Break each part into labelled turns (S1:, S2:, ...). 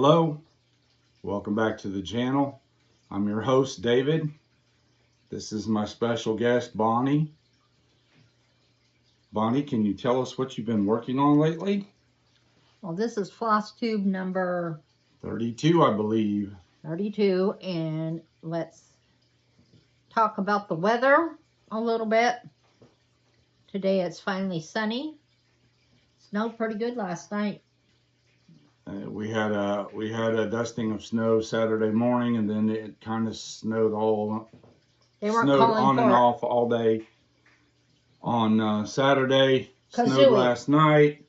S1: Hello, welcome back to the channel. I'm your host, David. This is my special guest, Bonnie. Bonnie, can you tell us what you've been working on lately?
S2: Well, this is Flosstube number
S1: 32, I believe.
S2: 32, and let's talk about the weather a little bit. Today it's finally sunny. Snowed pretty good last night.
S1: We had a dusting of snow Saturday morning, and then it kind of snowed on and off all day on Saturday. Snowed last night.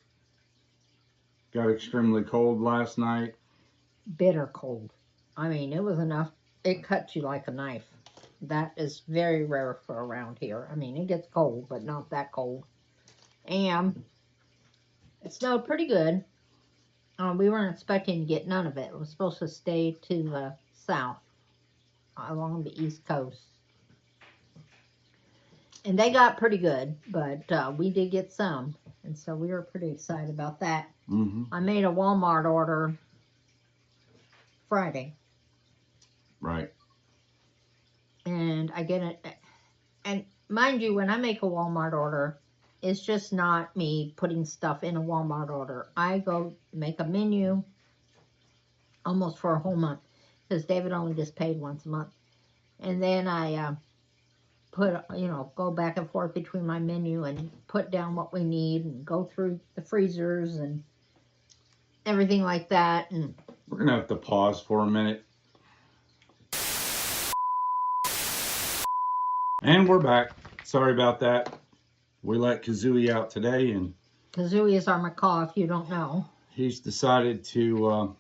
S1: Got extremely cold last night.
S2: Bitter cold. I mean, it was enough. It cut you like a knife. That is very rare for around here. I mean, it gets cold, but not that cold. And it snowed pretty good. We weren't expecting to get none of it. It was supposed to stay to the south along the east coast. And they got pretty good, but we did get some. And so we were pretty excited about that. I made a Walmart order Friday.
S1: Right.
S2: And I get it. And mind you, when I make a Walmart order, it's just not me putting stuff in a Walmart order. I go make a menu almost for a whole month, because David only gets paid once a month. And then I go back and forth between my menu and put down what we need and go through the freezers and everything like that. And
S1: we're going to have to pause for a minute. And we're back. Sorry about that. We let Kazooie out today, and
S2: Kazooie is our macaw, if you don't know.
S1: He's decided to...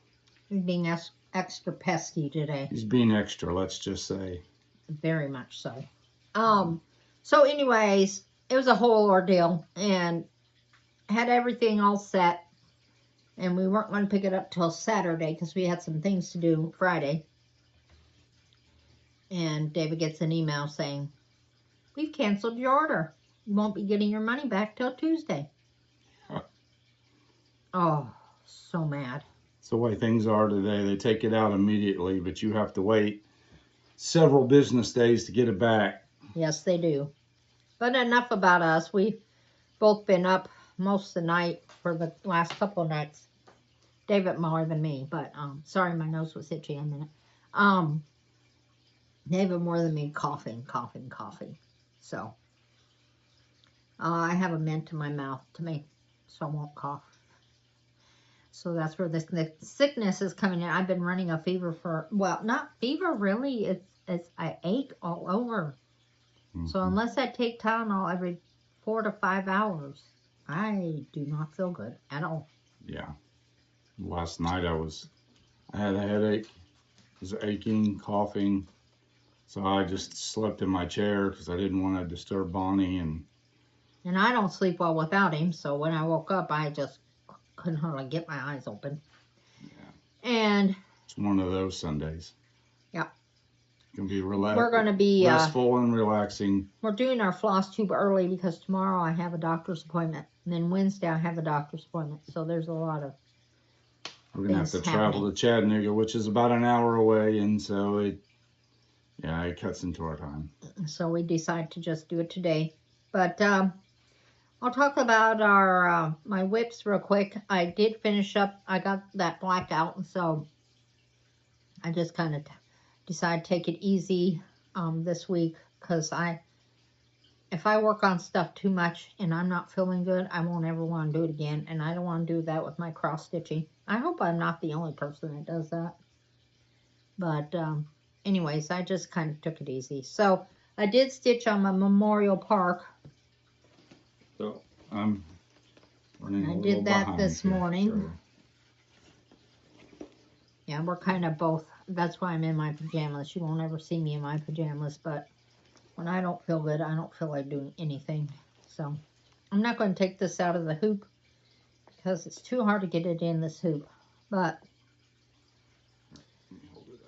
S2: he's being extra pesky today.
S1: He's being extra, let's just say.
S2: Very much so. So anyways, it was a whole ordeal, and had everything all set, and we weren't going to pick it up till Saturday because we had some things to do Friday. And David gets an email saying, "We've canceled your order. You won't be getting your money back till Tuesday."
S1: Huh.
S2: Oh, so mad.
S1: It's the way things are today. They take it out immediately, but you have to wait several business days to get it back.
S2: Yes, they do. But enough about us. We've both been up most of the night for the last couple of nights. David more than me, but sorry, my nose was itchy a minute. David more than me, coughing. So I have a mint in my mouth to make so I won't cough. So that's where the sickness is coming in. I've been running a fever for, well, not fever really. It's I ache all over. So unless I take Tylenol every 4 to 5 hours, I do not feel good at all.
S1: Yeah. Last night I had a headache. I was aching, coughing. So I just slept in my chair because I didn't want to disturb Bonnie. And
S2: I don't sleep well without him. So when I woke up, I just couldn't hardly get my eyes open.
S1: Yeah.
S2: And
S1: it's one of those Sundays.
S2: Yeah.
S1: It can be relaxed.
S2: We're going to be
S1: restful and relaxing.
S2: We're doing our Flosstube early because tomorrow I have a doctor's appointment. And then Wednesday I have a doctor's appointment. So there's a lot of
S1: We're going to have to travel to Chattanooga, which is about an hour away. And so it cuts into our time.
S2: So we decided to just do it today. But I'll talk about our my whips real quick. I did finish up. I got that black out, and so I just kind of decided to take it easy this week, because if I work on stuff too much and I'm not feeling good, I won't ever want to do it again, and I don't want to do that with my cross stitching. I hope I'm not the only person that does that. But anyways, I just kind of took it easy. So I did stitch on my Memorial Park.
S1: So I'm running
S2: I did that this morning. So. Yeah, we're kind of both. That's why I'm in my pajamas. You won't ever see me in my pajamas, but when I don't feel good, I don't feel like doing anything. So I'm not going to take this out of the hoop because it's too hard to get it in this hoop. But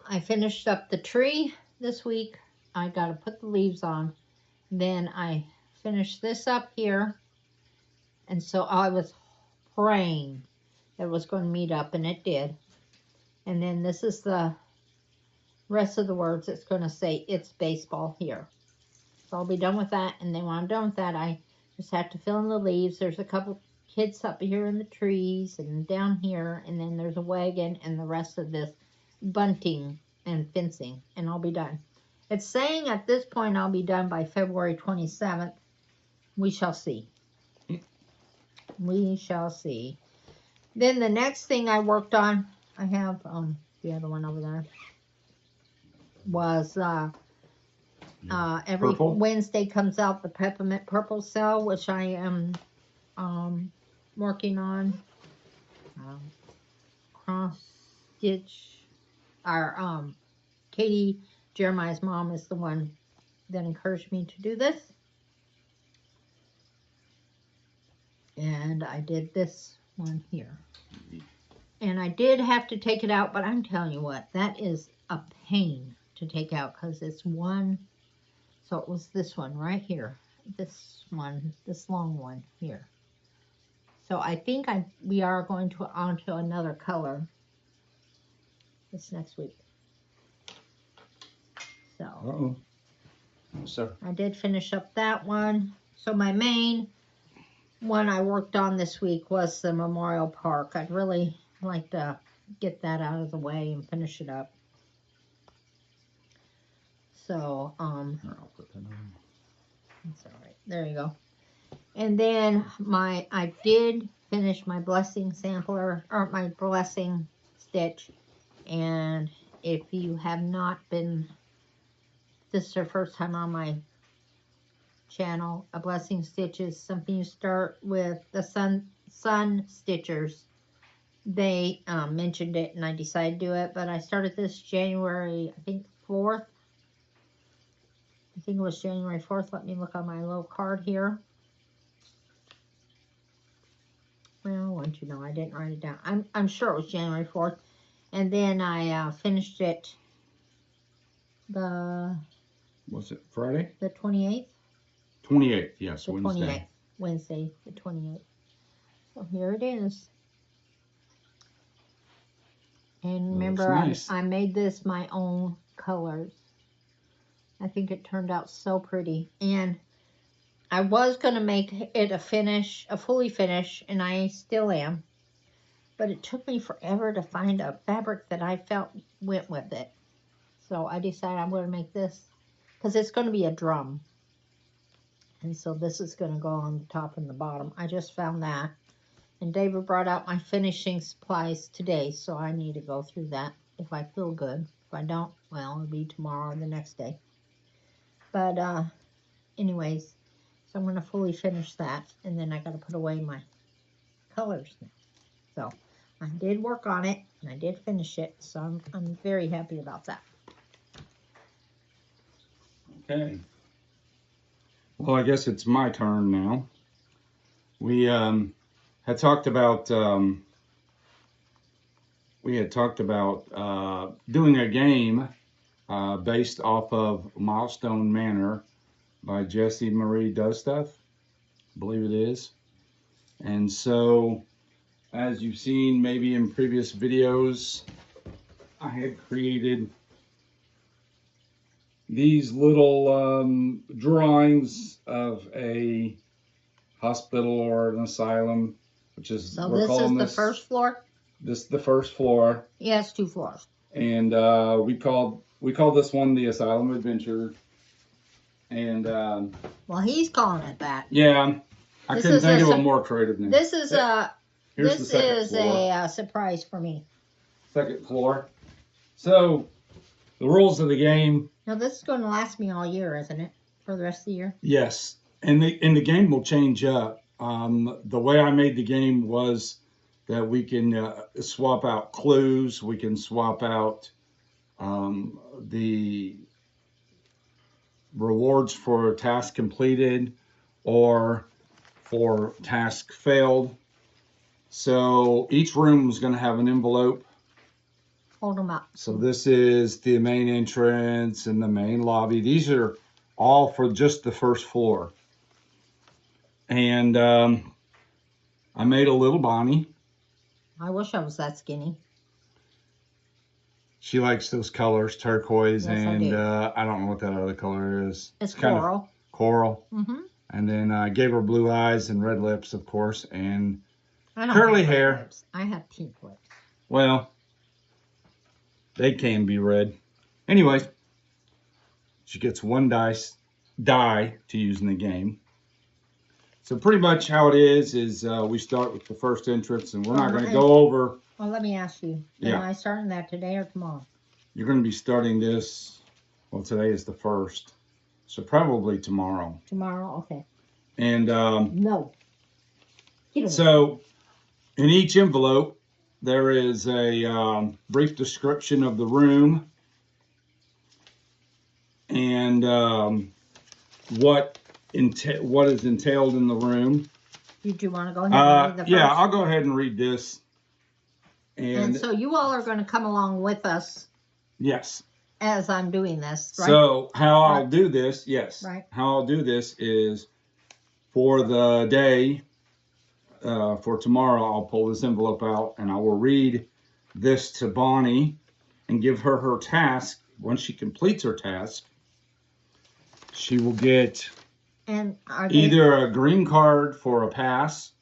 S2: I finished up the tree this week. I got to put the leaves on. Then I finished this up here. And so I was praying that it was going to meet up, and it did. And then this is the rest of the words. It's going to say it's baseball here. So I'll be done with that. And then when I'm done with that, I just have to fill in the leaves. There's a couple kids up here in the trees and down here. And then there's a wagon and the rest of this bunting and fencing. And I'll be done. It's saying at this point I'll be done by February 27th. We shall see. We shall see. Then the next thing I worked on, I have the other one over there, was every
S1: Purple?
S2: Wednesday comes out the peppermint purple cell, which I am working on. Cross stitch. Our Katie, Jeremiah's mom, is the one that encouraged me to do this. And I did this one here. And I did have to take it out, but I'm telling you what, that is a pain to take out because it's one. So it was this one right here. This one, this long one here. So I think we are going to onto another color this next week. So
S1: Uh-oh. So
S2: I did finish up that one. So my main one I worked on this week was the Memorial Park. I'd really like to get that out of the way and finish it up. So,
S1: here, I'll put that on.
S2: that's all right. There you go. And then I did finish my blessing sampler, or my blessing stitch. And if you have not been, this is your first time on my channel, a blessing stitch is something you start with the sun stitchers. They mentioned it and I decided to do it, but I started this January, I think 4th. I think it was January 4th. Let me look on my little card here. Well, once you know, I didn't write it down. I'm sure it was January 4th. And then I finished it
S1: Was it Friday?
S2: The 28th?
S1: 28th, yes,
S2: the
S1: Wednesday.
S2: 28th. Wednesday, the 28th. So here it is. And remember,
S1: nice.
S2: I made this my own colors. I think it turned out so pretty. And I was going to make it a fully finish, and I still am. But it took me forever to find a fabric that I felt went with it. So I decided I'm going to make this, because it's going to be a drum. And so this is going to go on the top and the bottom. I just found that. And David brought out my finishing supplies today, so I need to go through that if I feel good. If I don't, well, it'll be tomorrow or the next day. But anyways, so I'm going to fully finish that, and then I got to put away my colors now. So I did work on it, and I did finish it, so I'm very happy about that.
S1: Okay. Well, I guess it's my turn now. We had talked about doing a game based off of Milestone Manor by Jessie Marie Does Stuff, I believe it is. And so, as you've seen maybe in previous videos, I had created these little drawings of a hospital or an asylum, which is,
S2: so this is the first floor?
S1: This is the first floor.
S2: Yeah, it's 2 floors.
S1: And we called this one the Asylum Adventure. And
S2: well, he's calling it that.
S1: Yeah, I couldn't think of a more creative name.
S2: This is a surprise for me.
S1: Second floor. So the rules of the game.
S2: Now this is going to last me all year, isn't it? For the rest of the year?
S1: Yes, and the game will change up. The way I made the game was that we can swap out clues. We can swap out the rewards for task completed or for task failed. So each room is going to have an envelope.
S2: Hold them up.
S1: So this is the main entrance and the main lobby. These are all for just the first floor. And I made a little Bonnie.
S2: I wish I was that skinny.
S1: She likes those colors, turquoise,
S2: Yes,
S1: and I don't know what that other color is.
S2: It's
S1: kind
S2: coral.
S1: of coral.
S2: Mm-hmm.
S1: And then I gave her blue eyes and red lips, of course, and
S2: I don't
S1: curly
S2: have red
S1: hair.
S2: Lips. I have pink lips.
S1: Well, they can be red. Anyways, she gets one die to use in the game. So pretty much how it is we start with the first entrance, and we're not going to go over.
S2: Well, let me ask you. Am I starting that today or tomorrow?
S1: You're going to be starting this. Well, today is the 1st, so probably tomorrow.
S2: Tomorrow, okay.
S1: And
S2: no.
S1: So, in each envelope, there is a brief description of the room and what is entailed in the room.
S2: Did you want to go ahead and read the first?
S1: Yeah, I'll go ahead and read this.
S2: And so you all are going to come along with us.
S1: Yes.
S2: As I'm doing this, right?
S1: So how I'll do this, yes.
S2: Right.
S1: How I'll do this is for the day, for tomorrow, I'll pull this envelope out and I will read this to Bonnie and give her her task. Once she completes her task, she will get either a green card for a pass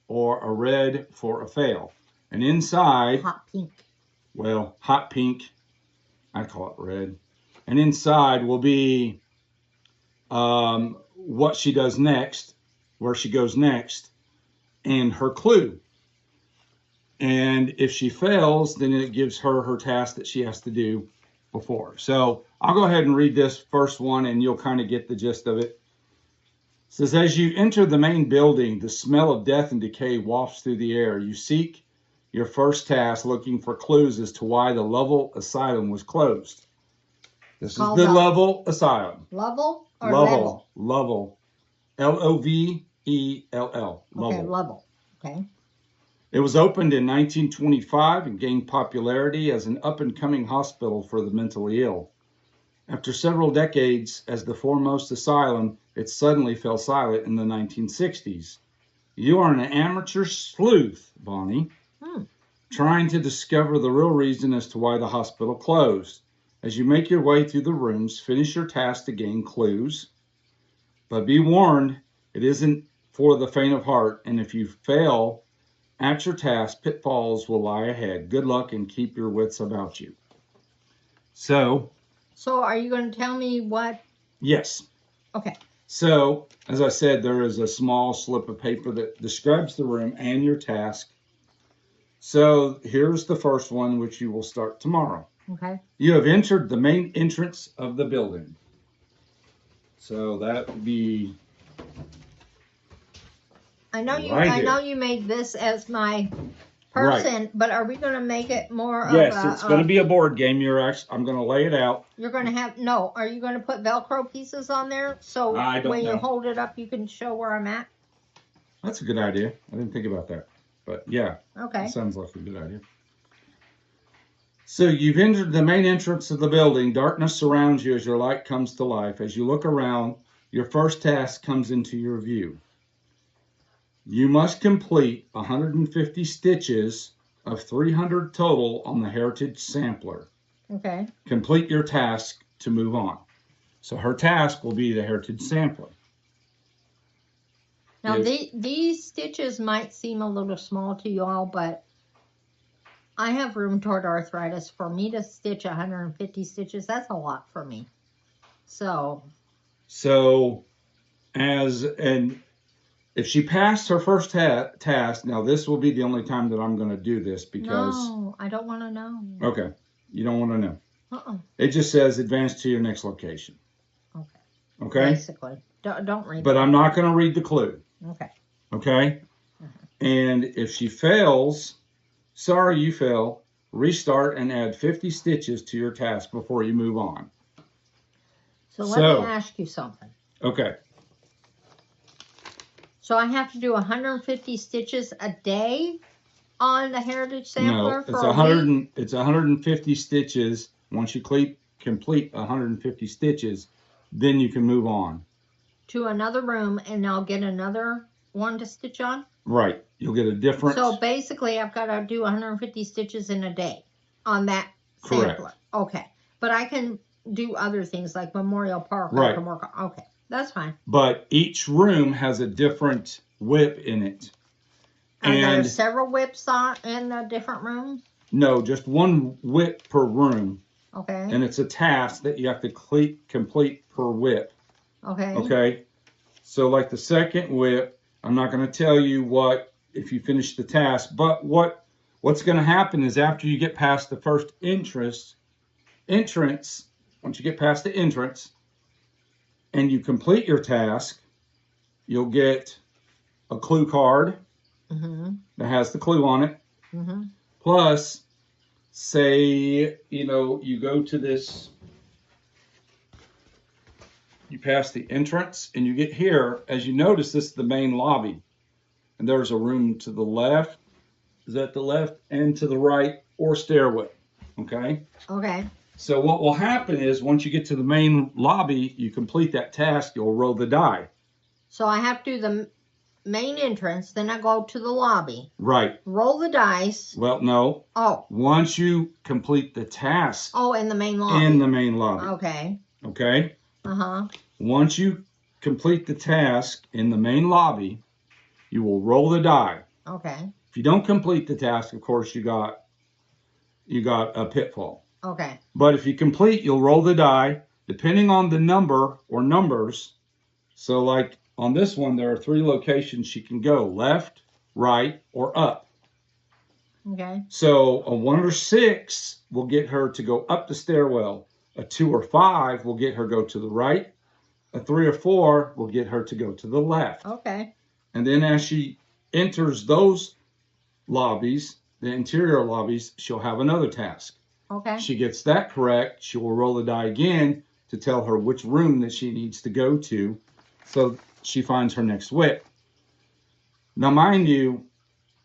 S1: or a red for a fail. And inside,
S2: hot pink.
S1: Well, hot pink. I call it red. And inside will be what she does next, where she goes next, and her clue. And if she fails, then it gives her her task that she has to do before. So I'll go ahead and read this first one, and you'll kind of get the gist of it. It says, as you enter the main building, the smell of death and decay wafts through the air. You seek your first task, looking for clues as to why the Lovell Asylum was closed. This is the Lovell Asylum.
S2: Lovell or Lovell?
S1: Lovell. L-O-V-E-L-L.
S2: Okay, Lovell. Okay.
S1: It was opened in 1925 and gained popularity as an up-and-coming hospital for the mentally ill. After several decades as the foremost asylum, it suddenly fell silent in the 1960s. You are an amateur sleuth, Bonnie, trying to discover the real reason as to why the hospital closed. As you make your way through the rooms, finish your task to gain clues. But be warned, it isn't for the faint of heart, and if you fail at your task, pitfalls will lie ahead. Good luck and keep your wits about you. So are you going to tell me what? Yes. Okay. So, as I said, there is a small slip of paper that describes the room and your task. So here's the first one, which you will start tomorrow. Okay. You have entered the main entrance of the building. So that would be. I know you made this as my person, right. But are we going to make it more? Yes, it's going to be a board game. I'm going to lay it out. You're going to have Are you going to put Velcro pieces on there so when you hold it up, you can show where I'm at? That's a good idea. I didn't think about that. But yeah, okay. That sounds like a good idea. So you've entered the main entrance of the building. Darkness surrounds you as your light comes to life. As you look around, your first task comes into your view. You must complete 150 stitches of 300 total on the Heritage Sampler. Okay. Complete your task to move on. So her task will be the Heritage Sampler. Now, these stitches might seem a little small to you all, but I have rheumatoid arthritis. For me to stitch 150 stitches, that's a lot for me. So if she passed her first task, now this will be the only time that I'm going to do this because... No, I don't want to know. Okay. You don't want to know. It just says advance to your next location. Okay. Okay? Basically. Don't read But I'm not going to read the clue. Okay. Okay? And if she fails, sorry you fail, restart and add 50 stitches to your task before you move on. So let me ask you something. Okay. So I have to do 150 stitches a day on the Heritage Sampler for a week? It's 150 stitches. Once you complete 150 stitches, then you can move on. To another room, and I'll get another one to stitch on? Right. You'll get a different... So basically, I've got to do 150 stitches in a day on that Correct.
S2: sampler. Okay. But I can do other things like Memorial Park.
S1: Right.
S2: I can work on. Okay. That's fine.
S1: But each room has a different whip in it.
S2: Are there several whips in the different rooms?
S1: No, just one whip per room.
S2: Okay.
S1: And it's a task that you have to complete per whip.
S2: Okay.
S1: Okay. So like the second whip, I'm not going to tell you if you finish the task, but what's going to happen is after you get past the first entrance, once you get past the entrance and you complete your task, you'll get a clue card that has the clue on it. Plus, say, you go to this, you pass the entrance and you get here. As you notice, this is the main lobby. And there's a room to the left. Is that the left? And to the right, or stairway. Okay?
S2: Okay.
S1: So what will happen is once you get to the main lobby, you complete that task, you'll roll the die.
S2: So I have to do the main entrance, then I go to the lobby.
S1: Right.
S2: Roll the dice.
S1: Well, no.
S2: Oh.
S1: Once you complete the task.
S2: Oh, in the main lobby.
S1: In the main lobby.
S2: Okay.
S1: Okay?
S2: Uh-huh.
S1: Once you complete the task in the main lobby, you will roll the die.
S2: Okay.
S1: If you don't complete the task, of course, you got a pitfall.
S2: Okay.
S1: But if you complete, you'll roll the die, depending on the number or numbers. So like on this one, there are 3 locations she can go: left, right, or up.
S2: Okay.
S1: So a 1 or 6 will get her to go up the stairwell. A 2 or 5 will get her go to the right. A 3 or 4 will get her to go to the left.
S2: Okay.
S1: And then as she enters those lobbies, the interior lobbies, she'll have another task.
S2: Okay.
S1: She gets that correct, she will roll the die again to tell her which room that she needs to go to, so she finds her next whip. Now, mind you,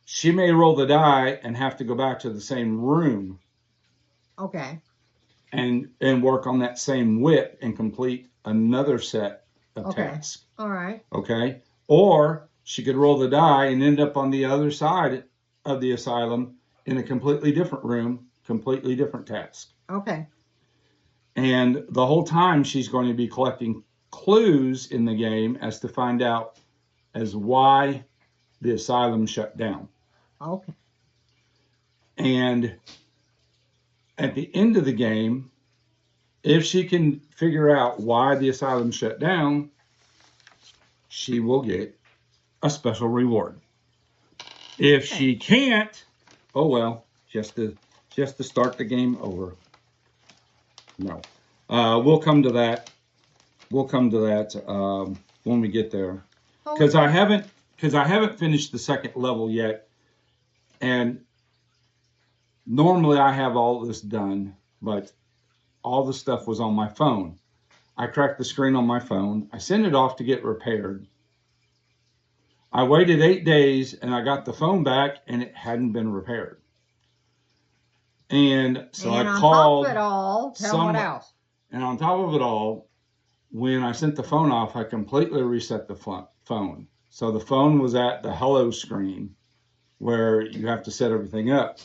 S1: she may roll the die and have to go back to the same room.
S2: Okay.
S1: And work on that same whip and complete another set of tasks.
S2: All right.
S1: Okay? Or she could roll the die and end up on the other side of the asylum in a completely different room, completely different task.
S2: Okay.
S1: And the whole time she's going to be collecting clues in the game as to find out as why the asylum shut down.
S2: Okay.
S1: And at the end of the game, if she can figure out why the asylum shut down, she will get a special reward. If she can't, oh well, just to start the game over. No, we'll come to that. We'll come to that when we get there, because I haven't finished the second level yet, and normally I have all this done, but all the stuff was on my phone. I cracked the screen on my phone. I sent it off to get repaired. I waited 8 days and I got the phone back and it hadn't been repaired. And so I called.
S2: And on top of it all, tell me what else.
S1: And on top of it all, when I sent the phone off, I completely reset the phone. So the phone was at the hello screen where you have to set everything up.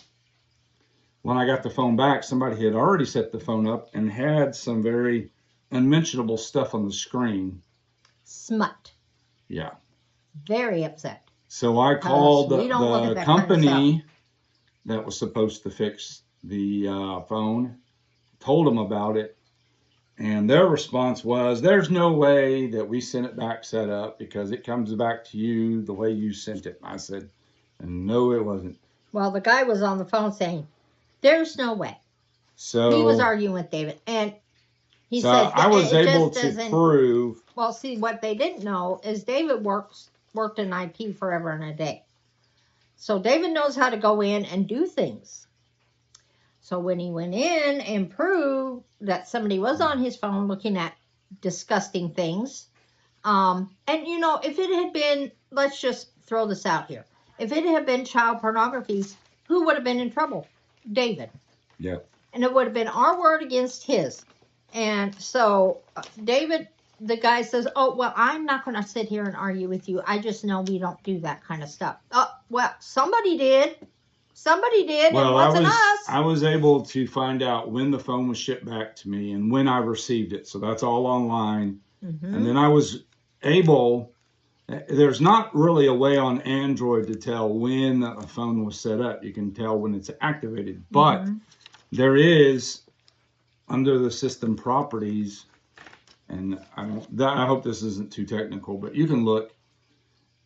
S1: When I got the phone back, somebody had already set the phone up and had some very unmentionable stuff on the screen. Smut. Yeah.
S2: Very upset.
S1: So I called the company that was supposed to fix the phone, told them about it, and their response was, there's no way that we sent it back set up because it comes back to you the way you sent it. I said, no, it wasn't.
S2: Well, the guy was on the phone saying, there's no way. So he was arguing with David, and he says
S1: I was able to prove.
S2: Well, see, what they didn't know is David worked in IT forever and a day. So David knows how to go in and do things. So when he went in and proved that somebody was on his phone looking at disgusting things, and if it had been, let's just throw this out here, if it had been child pornography, who would have been in trouble? David.
S1: Yeah.
S2: And it would have been our word against his. And so David, the guy says, oh, well, I'm not going to sit here and argue with you. I just know we don't do that kind of stuff. Well, somebody did. Somebody did, and it wasn't us.
S1: I was able to find out when the phone was shipped back to me and when I received it. So that's all online. And then I was able, there's not really a way on Android to tell when a phone was set up. You can tell when it's activated. But there is, under the system properties, and I hope this isn't too technical, but you can look.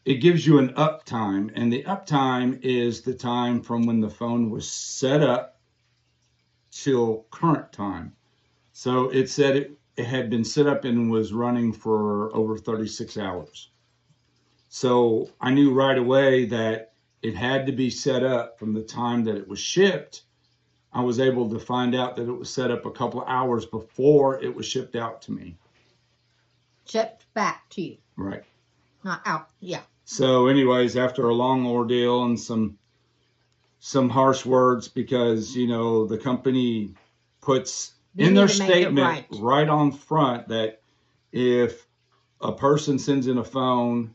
S1: It gives you an uptime, and the uptime is the time from when the phone was set up till current time. So it said it had been set up and was running for over 36 hours. So I knew right away that it had to be set up from the time that it was shipped. I was able to find out that it was set up a couple of hours before it was shipped out to me.
S2: Shipped back to you.
S1: Right.
S2: Not out, yeah.
S1: So anyways, after a long ordeal and some harsh words, because, you know, the company puts in their statement right on front that if a person sends in a phone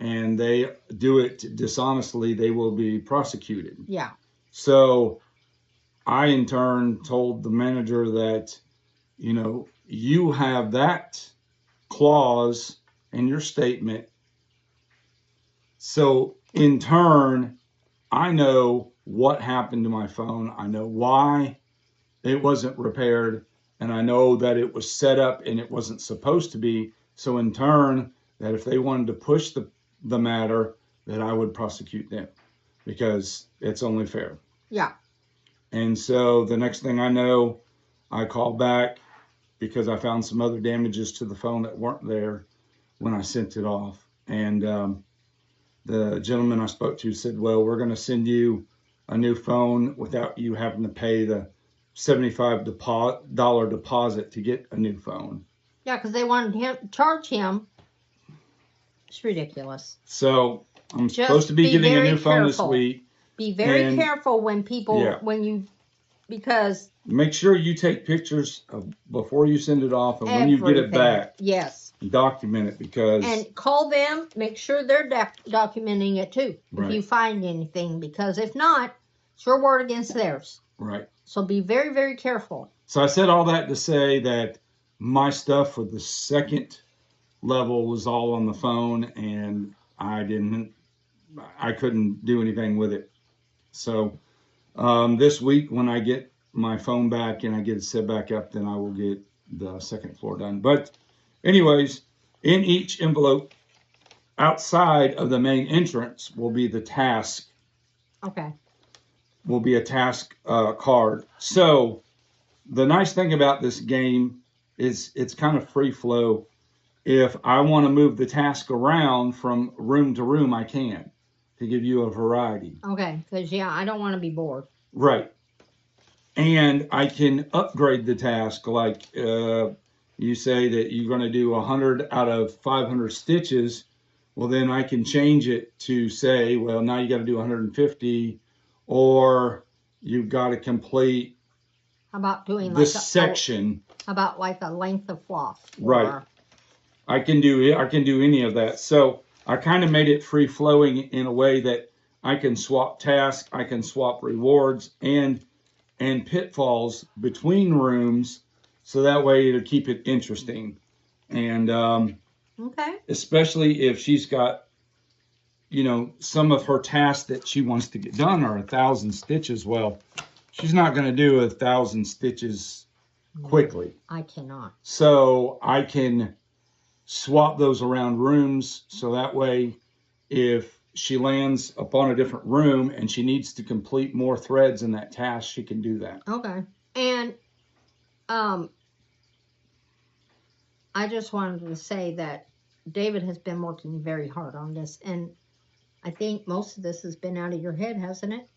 S1: and they do it dishonestly, they will be prosecuted.
S2: Yeah.
S1: So I, in turn, told the manager that, you know, you have that clause in your statement. So in turn, I know what happened to my phone. I know why it wasn't repaired, and I know that it was set up and it wasn't supposed to be. So in turn, that if they wanted to push the matter, that I would prosecute them, because it's only fair.
S2: Yeah.
S1: And so the next thing I know, I called back because I found some other damages to the phone that weren't there when I sent it off. And the gentleman I spoke to said, well, we're going to send you a new phone without you having to pay the $75 deposit to get a new phone.
S2: Yeah, because they wanted him charge him. It's ridiculous.
S1: So I'm supposed to be getting a new phone this week.
S2: Be very careful when people, because
S1: make sure you take pictures before you send it off and when you get it back.
S2: Yes.
S1: Document it, because...
S2: And call them, make sure they're documenting it too,
S1: right.
S2: If you find anything, because if not, it's your word against theirs.
S1: Right.
S2: So be very, very careful.
S1: So I said all that to say that my stuff for the second level was all on the phone, and I couldn't do anything with it. So this week, when I get my phone back and I get it set back up, then I will get the second floor done. But anyways, in each envelope outside of the main entrance will be the task.
S2: Okay.
S1: Will be a task card. So the nice thing about this game is it's kind of free flow. If I want to move the task around from room to room, I can, to give you a variety.
S2: Okay, because, I don't want to be bored.
S1: Right. And I can upgrade the task, like you say that you're going to do 100 out of 500 stitches. Well, then I can change it to say, well, now you got to do 150, or you've got to complete
S2: How about doing
S1: this section.
S2: How about like a length of floss?
S1: Right. I can do any of that. So I kind of made it free flowing in a way that I can swap tasks, I can swap rewards and pitfalls between rooms, so that way to keep it interesting. And
S2: okay.
S1: Especially if she's got, some of her tasks that she wants to get done are 1,000 stitches. Well, she's not going to do 1,000 stitches quickly.
S2: I cannot.
S1: So I can swap those around rooms, so that way if she lands upon a different room and she needs to complete more threads in that task, she can do that.
S2: Okay. And I just wanted to say that David has been working very hard on this, and I think most of this has been out of your head, hasn't it?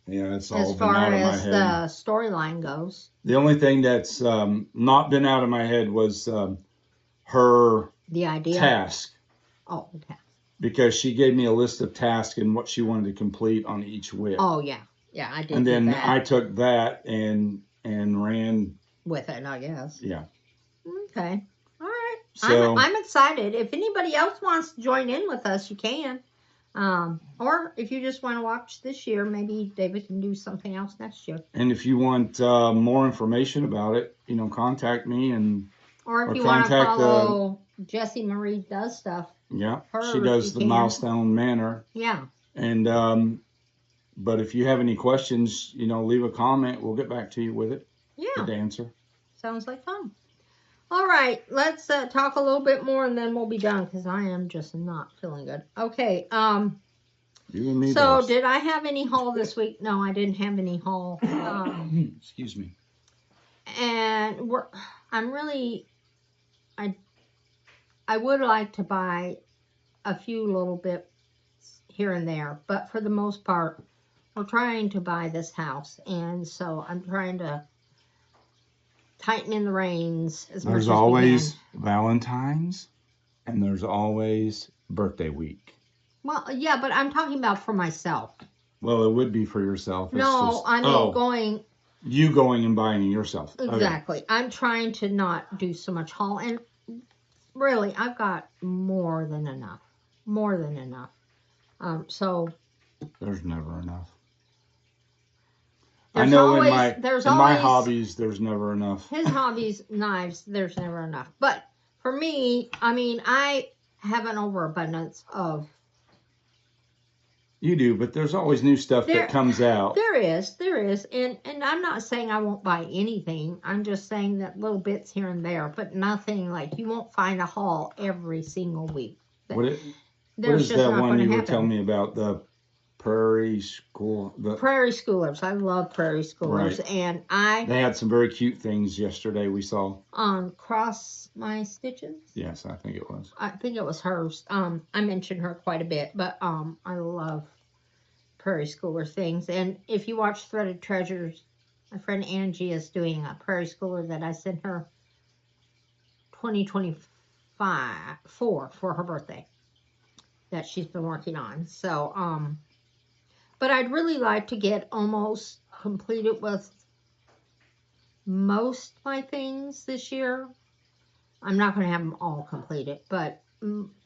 S1: Yeah, it's all been out of my head.
S2: As far as the storyline goes.
S1: The only thing that's not been out of my head was
S2: the idea
S1: task.
S2: Oh, the task.
S1: Because she gave me a list of tasks and what she wanted to complete on each whip.
S2: Oh, yeah. Yeah, I did.
S1: And then
S2: that.
S1: I took that and ran
S2: with it, I guess.
S1: Yeah.
S2: Okay. All right.
S1: So,
S2: I'm excited. If anybody else wants to join in with us, you can. Or if you just want to watch this year, maybe David can do something else next year.
S1: And if you want more information about it, contact me
S2: or if you want to follow Jessie Marie does stuff.
S1: Yeah, she does the Milestone Manor.
S2: Yeah.
S1: And but if you have any questions, leave a comment. We'll get back to you with it.
S2: Yeah.
S1: With the answer.
S2: Sounds like fun. All right, let's talk a little bit more, and then we'll be done because I am just not feeling good. Okay.
S1: You and me
S2: so
S1: both.
S2: did I have any haul this week? No, I didn't have any haul.
S1: Excuse me.
S2: And I'm really, I would like to buy a few little bits here and there, but for the most part, we're trying to buy this house, and so I'm trying to tighten in the reins as much as we can.
S1: There's always Valentine's, and there's always birthday week.
S2: Well, yeah, but I'm talking about for myself.
S1: Well, it would be for yourself.
S2: No, I mean going.
S1: You going and buying it yourself.
S2: Exactly.
S1: Okay.
S2: I'm trying to not do so much haul, and really, I've got more than enough. More than enough. So.
S1: There's never enough.
S2: I know in my
S1: hobbies, there's never enough.
S2: His hobbies, knives, there's never enough. But for me, I mean, I have an overabundance of.
S1: You do, but there's always new stuff that comes out.
S2: There is. And I'm not saying I won't buy anything. I'm just saying that little bits here and there, but nothing like you won't find a haul every single week.
S1: What is that one you were telling me about, the Prairie School?
S2: Prairie Schoolers. I love Prairie Schoolers.
S1: Right.
S2: And
S1: they had some very cute things yesterday we saw.
S2: On Cross My Stitches?
S1: Yes, I think it was.
S2: I think it was hers. I mentioned her quite a bit, but I love Prairie Schooler things. And if you watch Threaded Treasures, my friend Angie is doing a Prairie Schooler that I sent her 2025 for her birthday that she's been working on. So, but I'd really like to get almost completed with most of my things this year. I'm not going to have them all completed, but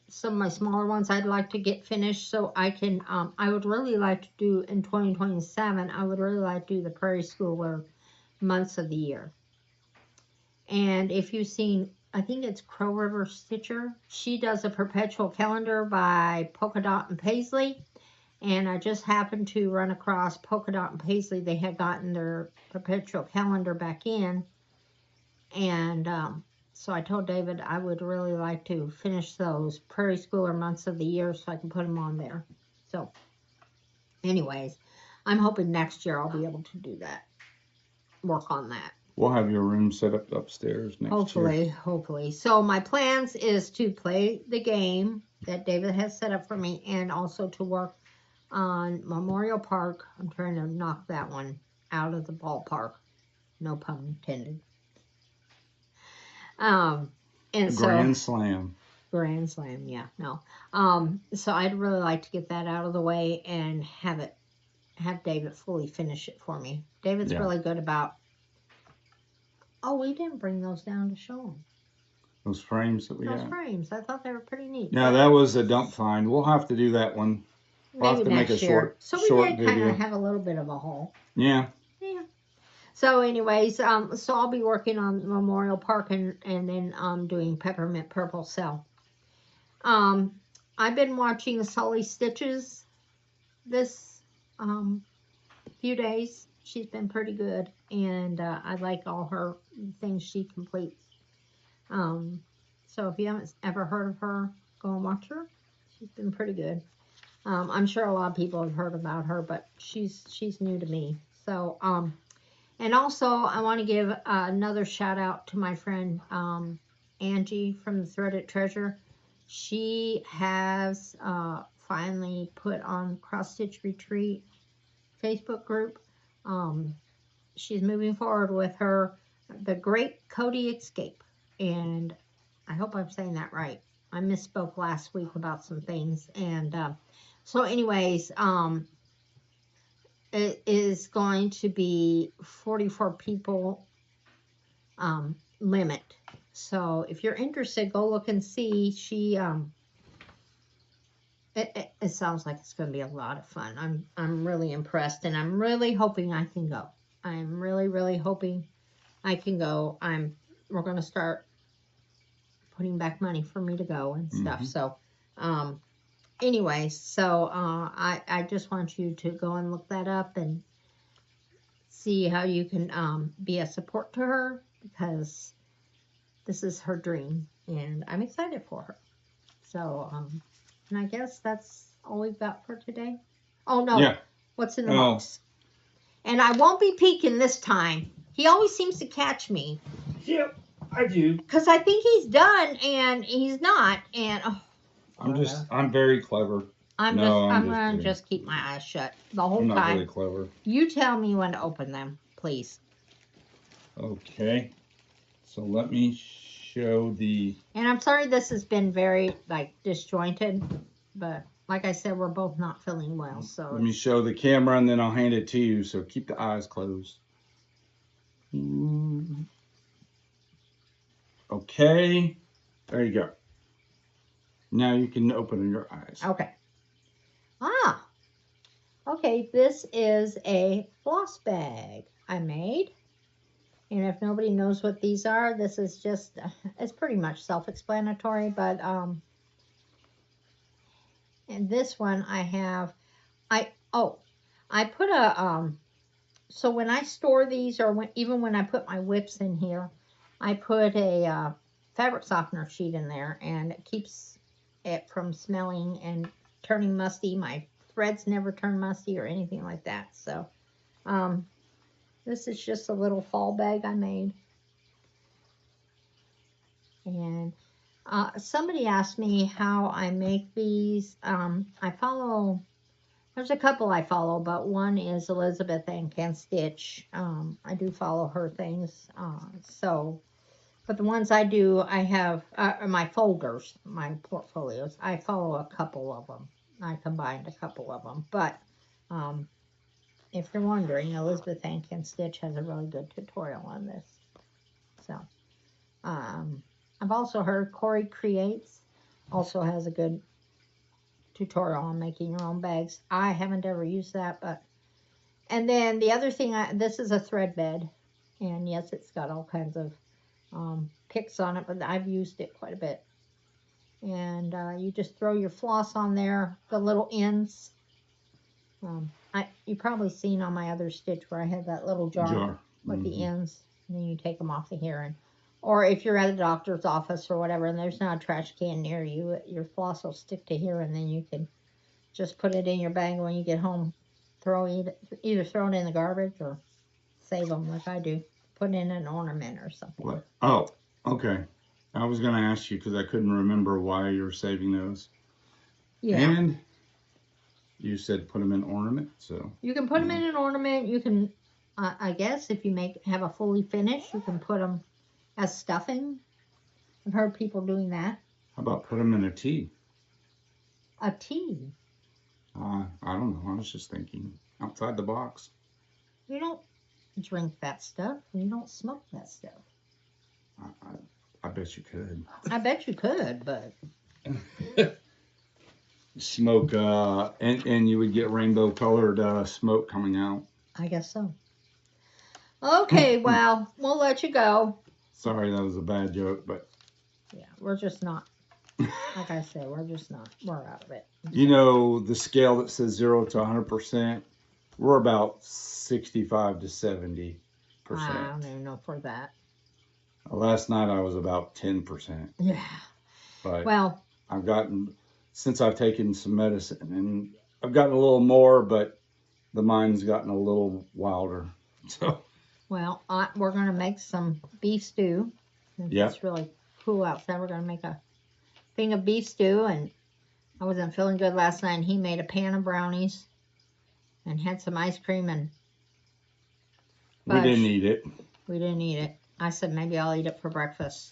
S2: some of my smaller ones I'd like to get finished so I can, I would really like to do in 2027, I would really like to do the Prairie Schooler months of the year. And if you've seen, I think it's Crow River Stitcher, she does a perpetual calendar by Polka Dot and Paisley. And I just happened to run across Polka Dot and Paisley. They had gotten their perpetual calendar back in. And so I told David I would really like to finish those Prairie Schooler months of the year so I can put them on there. So anyways, I'm hoping next year I'll be able to do that. Work on that.
S1: We'll have your room set up upstairs next year.
S2: Hopefully. So my plans is to play the game that David has set up for me and also to work on Memorial Park. I'm trying to knock that one out of the ballpark. No pun intended. And
S1: Grand Slam.
S2: Grand Slam, yeah, no. So I'd really like to get that out of the way and have David fully finish it for me. David's really good about. Oh, we didn't bring those down to show them.
S1: Those frames that we had.
S2: Those frames, I thought they were pretty neat.
S1: Yeah, that was a dump find. We'll have to do that one. We'll have to make a short
S2: we did kind of have a little bit of a haul.
S1: Yeah.
S2: Yeah. So anyways, so I'll be working on Memorial Park and then doing Peppermint Purple Cell. I've been watching Sully Stitches this few days. She's been pretty good, and I like all her things she completes. So if you haven't ever heard of her, go and watch her. She's been pretty good. I'm sure a lot of people have heard about her, but she's new to me. So, and also I want to give another shout out to my friend Angie from the Threaded Treasure. She has finally put on Cross Stitch Retreat Facebook group. She's moving forward with the Great Cody Escape, and I hope I'm saying that right. I misspoke last week about some things, and so anyways, it is going to be 44 people limit. So if you're interested, go look and see. It sounds like it's going to be a lot of fun. I'm really impressed, and I'm really hoping I can go. I'm really, really hoping I can go. We're going to start putting back money for me to go and stuff. So, anyway, so I just want you to go and look that up and see how you can be a support to her, because this is her dream, and I'm excited for her. So, and I guess that's all we've got for today. Oh no,
S1: Yeah.
S2: What's in the box? And I won't be peeking this time. He always seems to catch me.
S1: Yep, I do.
S2: Because I think he's done, and he's not. And
S1: I'm very clever.
S2: I'm gonna just keep my eyes shut the whole time.
S1: I'm not very clever.
S2: You tell me when to open them, please.
S1: Okay. So let me show the.
S2: And I'm sorry this has been very disjointed, but like I said, we're both not feeling well. So
S1: let me show the camera, and then I'll hand it to you. So keep the eyes closed. Okay. There you go. Now you can open your eyes.
S2: Okay. Okay, this is a floss bag I made. And if nobody knows what these are, this is just, it's pretty much self-explanatory, but, and this one I have, I put so when I store these, or even when I put my whips in here, I put a fabric softener sheet in there, and it keeps it from smelling and turning musty. My threads never turn musty or anything like that. So, this is just a little fall bag I made. And somebody asked me how I make these. There's a couple I follow, but one is Elizabeth and Can Stitch. I do follow her things. But the ones I do, I have my folders, my portfolios. I follow a couple of them. I combined a couple of them. But if you're wondering, Elizabeth and Can Stitch has a really good tutorial on this. So, I've also heard Corey Creates also has a good tutorial on making your own bags. I haven't ever used that, but. And then the other thing, this is a thread bed. And yes, it's got all kinds of picks on it, but I've used it quite a bit. And you just throw your floss on there, the little ends. You probably seen on my other stitch where I had that little jar with the ends, and then you take them off of here. Or if you're at a doctor's office or whatever, and there's not a trash can near you, your floss will stick to here, and then you can just put it in your bag when you get home. Either throw it in the garbage or save them like I do. Put in an ornament or something.
S1: What? Oh, okay. I was going to ask you because I couldn't remember why you were saving those. Yeah. And you said put them in ornament, so.
S2: You can put them in an ornament. You can, I guess, if you have a fully finished, you can put them as stuffing. I've heard people doing that.
S1: How about put them in a tea?
S2: A tea?
S1: I don't know. I was just thinking outside the box.
S2: You don't drink that stuff. You don't smoke that stuff.
S1: I bet you could.
S2: I bet you could, but
S1: smoke and you would get rainbow colored smoke coming out.
S2: I guess so. Okay, well, we'll let you go.
S1: Sorry, that was a bad joke, but
S2: yeah, we're just not. Like I said, we're just not. We're out of it.
S1: You know the scale that says 0 to 100%. We're about 65 to 70%.
S2: I don't even know for that.
S1: Last night I was about 10%.
S2: Yeah.
S1: But
S2: well,
S1: I've gotten, since I've taken some medicine, and I've gotten a little more, but the mind's gotten a little wilder. So.
S2: Well, we're going to make some beef stew.
S1: Yeah.
S2: It's really cool outside. We're going to make a thing of beef stew, and I wasn't feeling good last night, and he made a pan of brownies and had some ice cream, and
S1: we didn't eat it.
S2: We didn't eat it. I said maybe I'll eat it for breakfast.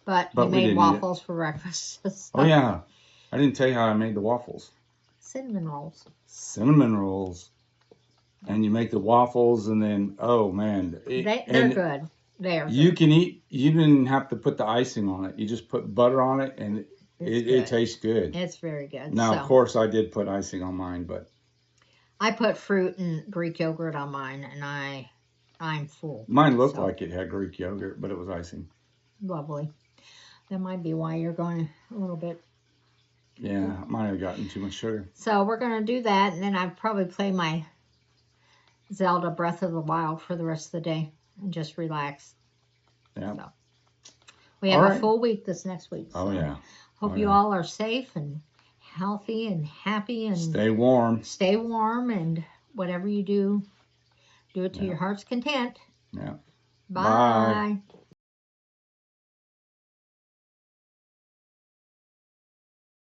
S2: But he made waffles for breakfast. So.
S1: Oh, yeah. I didn't tell you how I made the waffles.
S2: Cinnamon rolls.
S1: Cinnamon rolls. And you make the waffles, and then, oh, man.
S2: They're good.
S1: You can eat, you didn't have to put the icing on it. You just put butter on it, and It tastes good.
S2: It's very good.
S1: Now,
S2: so,
S1: of course, I did put icing on mine, but
S2: I put fruit and Greek yogurt on mine, and I'm full.
S1: Mine looked like it had Greek yogurt, but it was icing.
S2: Lovely. That might be why you're going a little bit.
S1: Yeah, might have gotten too much sugar.
S2: So we're going to do that, and then I'll probably play my Zelda Breath of the Wild for the rest of the day and just relax.
S1: Yeah.
S2: So, we have a full week this next week. So
S1: oh, yeah.
S2: Hope you all are safe and healthy and happy and
S1: stay warm.
S2: Stay warm, and whatever you do, do it to your heart's content.
S1: Yeah.
S2: Bye.